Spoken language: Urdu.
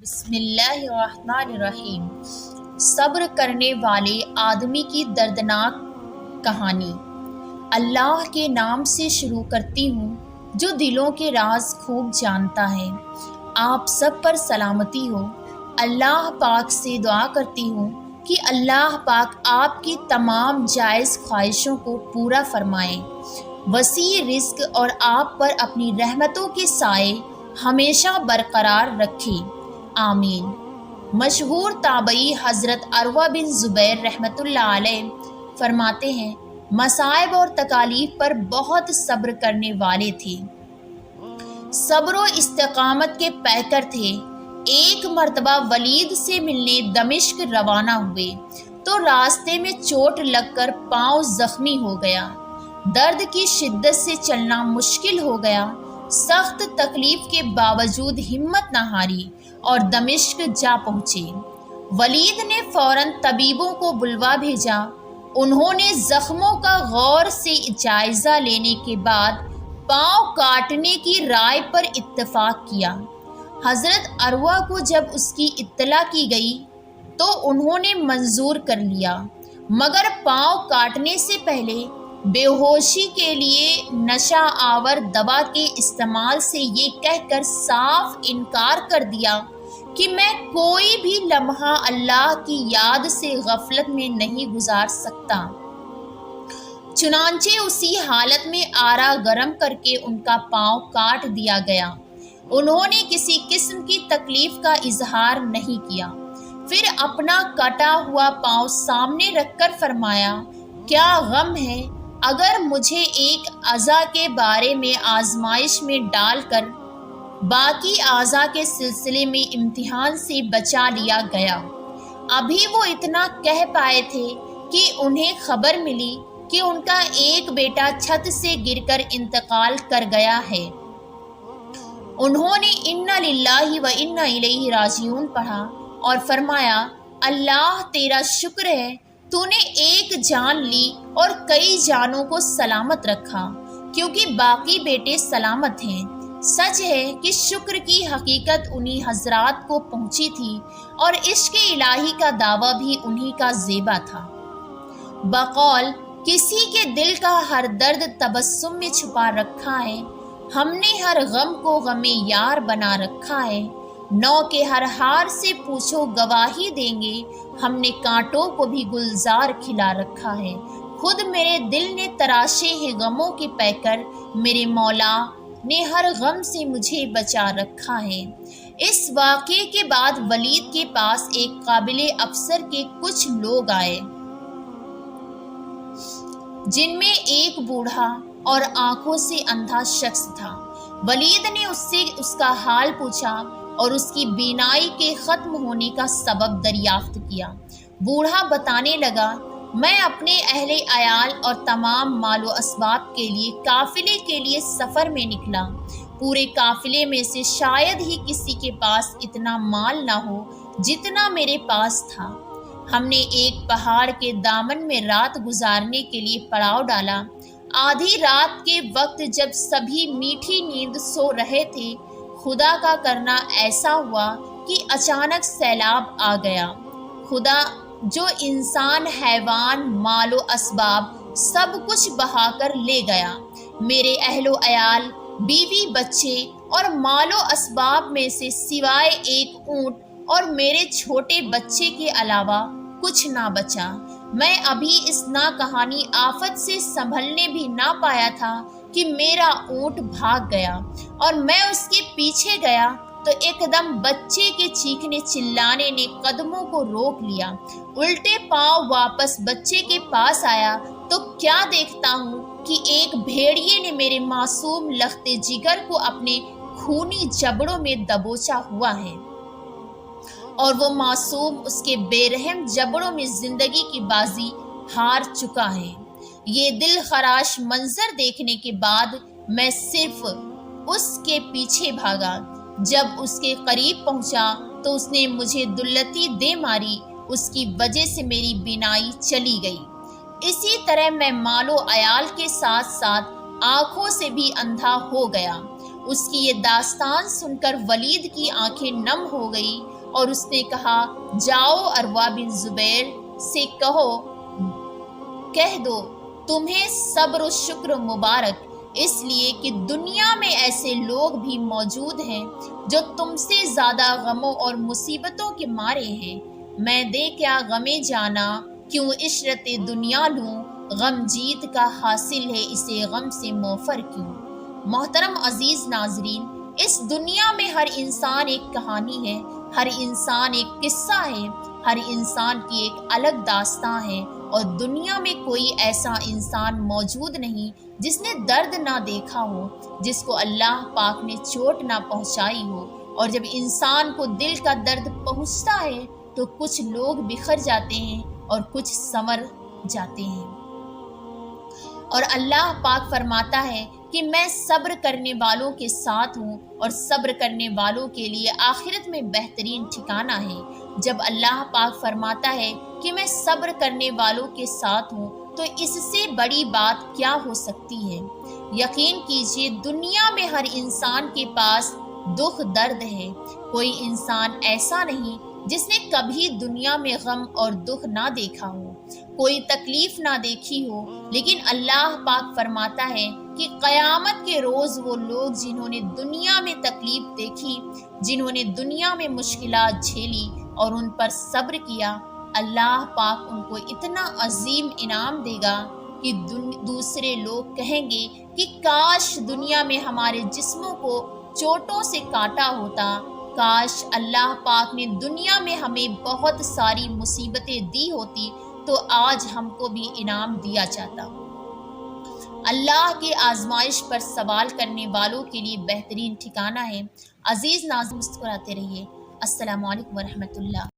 بسم اللہ الرحمن الرحیم۔ صبر کرنے والے آدمی کی دردناک کہانی۔ اللہ کے نام سے شروع کرتی ہوں جو دلوں کے راز خوب جانتا ہے۔ آپ سب پر سلامتی ہو۔ اللہ پاک سے دعا کرتی ہوں کہ اللہ پاک آپ کی تمام جائز خواہشوں کو پورا فرمائے، وسیع رزق اور آپ پر اپنی رحمتوں کے سائے ہمیشہ برقرار رکھے، آمین۔ مشہور تابعی حضرت عروہ بن زبیر رحمۃ اللہ علیہ فرماتے ہیں، مصائب اور تکالیف پر بہت صبر کرنے والے تھے، صبر و استقامت کے پیکر تھے۔ ایک مرتبہ ولید سے ملنے دمشق روانہ ہوئے تو راستے میں چوٹ لگ کر پاؤں زخمی ہو گیا، درد کی شدت سے چلنا مشکل ہو گیا۔ سخت تکلیف کے باوجود ہمت نہ ہاری اور دمشق جا پہنچے۔ ولید نے فوراً طبیبوں کو بلوا بھیجا۔ انہوں نے زخموں کا غور سے جائزہ لینے کے بعد پاؤں کاٹنے کی رائے پر اتفاق کیا۔ حضرت عروہ کو جب اس کی اطلاع کی گئی تو انہوں نے منظور کر لیا، مگر پاؤں کاٹنے سے پہلے بے ہوشی کے لیے نشہ آور دوا کے استعمال سے یہ کہہ کر صاف انکار کر دیا کہ میں کوئی بھی لمحہ اللہ کی یاد سے غفلت میں نہیں گزار سکتا۔ چنانچہ اسی حالت میں آرا گرم کر کے ان کا پاؤں کاٹ دیا گیا۔ انہوں نے کسی قسم کی تکلیف کا اظہار نہیں کیا، پھر اپنا کٹا ہوا پاؤں سامنے رکھ کر فرمایا، کیا غم ہے اگر مجھے ایک اعضاء کے بارے میں آزمائش میں ڈال کر باقی اعضاء کے سلسلے میں امتحان سے بچا لیا گیا۔ ابھی وہ اتنا کہہ پائے تھے کہ انہیں خبر ملی کہ ان کا ایک بیٹا چھت سے گر کر انتقال کر گیا ہے۔ انہوں نے انا للہ و انا الیہ راجعون پڑھا اور فرمایا، اللہ تیرا شکر ہے، تو نے ایک جان لی اور کئی جانوں کو سلامت رکھا، کیونکہ باقی بیٹے سلامت ہیں۔ سچ ہے کہ شکر کی حقیقت انہی حضرات کو پہنچی تھی اور عشق الہی کا دعویٰ بھی انہی کا زیبا تھا۔ بقول کسی کے دل کا ہر درد تبسم میں چھپا رکھا ہے، ہم نے ہر غم کو غم یار بنا رکھا ہے۔ نو کے ہر ہار سے پوچھو گواہی دیں گے، ہم نے کانٹوں کو بھی گلزار کھلا رکھا ہے۔ خود میرے دل نے تراشے ہیں غموں کے پیکر، میرے مولا نے ہر غم سے مجھے بچا رکھا ہے۔ اس واقعے کے بعد ولید کے پاس ایک قابل افسر کے کچھ لوگ آئے، جن میں ایک بوڑھا اور آنکھوں سے اندھا شخص تھا۔ ولید نے اس سے اس کا حال پوچھا اور اس کی بینائی کے ختم ہونے کا سبب دریافت کیا۔ بوڑھا بتانے لگا، میں اپنے اہل عیال اور تمام مال و اسباب کے لیے قافلے کے لیے سفر میں نکلا۔ پورے قافلے میں سے شاید ہی کسی کے پاس اتنا مال نہ ہو جتنا میرے پاس تھا۔ ہم نے ایک پہاڑ کے دامن میں رات گزارنے کے لیے پڑاؤ ڈالا۔ آدھی رات کے وقت جب سبھی میٹھی نیند سو رہے تھے، خدا کا کرنا ایسا ہوا کہ اچانک سیلاب آ گیا۔ خدا جو انسان، حیوان، مال و اسباب سب کچھ بہا کر لے گیا۔ میرے اہل و عیال، بیوی، بچے اور مال و اسباب میں سے سوائے ایک اونٹ اور میرے چھوٹے بچے کے علاوہ کچھ نہ بچا۔ میں ابھی اس ناکہانی آفت سے سنبھلنے بھی نہ پایا تھا کہ میرا اونٹ بھاگ گیا اور میں اس کے پیچھے گیا تو ایک دم بچے کے چیخنے چلانے نے قدموں کو روک لیا۔ الٹے پاؤں واپس بچے کے پاس آیا تو کیا دیکھتا ہوں کہ ایک بھیڑیے نے میرے معصوم لخت جگر کو اپنے خونی جبڑوں میں دبوچا ہوا ہے اور وہ معصوم اس کے بے رحم جبڑوں میں زندگی کی بازی ہار چکا ہے۔ یہ دل خراش منظر دیکھنے کے بعد میں صرف اس کے پیچھے بھاگا۔ جب اس کے قریب پہنچا تو اس نے مجھے دلتی دے ماری، اس کی وجہ سے میری بینائی چلی گئی۔ اسی طرح میں مال و عیال کے ساتھ ساتھ آنکھوں سے بھی اندھا ہو گیا۔ اس کی یہ داستان سن کر ولید کی آنکھیں نم ہو گئی اور اس نے کہا جاؤ عروہ بن زبیر سے کہہ دو تمہیں صبر و شکر مبارک، اس لیے کہ دنیا میں ایسے لوگ بھی موجود ہیں جو تم سے زیادہ غموں اور مصیبتوں کے مارے ہیں۔ میں دے کیا غمے جانا، کیوں عشرت دنیا لوں، غم جیت کا حاصل ہے اسے غم سے موفر کیوں۔ محترم عزیز ناظرین، اس دنیا میں ہر انسان ایک کہانی ہے، ہر انسان ایک قصہ ہے، ہر انسان کی ایک الگ داستان ہے، اور دنیا میں کوئی ایسا انسان موجود نہیں جس نے درد نہ دیکھا ہو، جس کو اللہ پاک نے چوٹ نہ پہنچائی ہو۔ اور جب انسان کو دل کا درد پہنچتا ہے تو کچھ لوگ بکھر جاتے ہیں اور کچھ سنور جاتے ہیں، اور اللہ پاک فرماتا ہے کہ میں صبر کرنے والوں کے ساتھ ہوں، اور صبر کرنے والوں کے لیے آخرت میں بہترین ٹھکانہ ہے۔ جب اللہ پاک فرماتا ہے کہ میں صبر کرنے والوں کے ساتھ ہوں تو اس سے بڑی بات کیا ہو سکتی ہے۔ یقین کیجئے دنیا میں ہر انسان کے پاس دکھ درد ہے، کوئی انسان ایسا نہیں جس نے کبھی دنیا میں غم اور دکھ نہ دیکھا ہو، کوئی تکلیف نہ دیکھی ہو، لیکن اللہ پاک فرماتا ہے کہ قیامت کے روز وہ لوگ جنہوں نے دنیا میں تکلیف دیکھی، جنہوں نے دنیا میں مشکلات جھیلی اور ان پر صبر کیا، اللہ پاک ان کو اتنا عظیم انعام دے گا کہ دوسرے لوگ کہیں گے کہ کاش دنیا میں ہمارے جسموں کو چوٹوں سے کاٹا ہوتا، کاش اللہ پاک نے دنیا میں ہمیں بہت ساری مصیبتیں دی ہوتی تو آج ہم کو بھی انعام دیا جاتا۔ اللہ کی آزمائش پر سوال کرنے والوں کے لیے بہترین ٹھکانہ ہے۔ عزیز ناظرین، مسکراتے رہیے۔ السلام علیکم ورحمۃ اللہ۔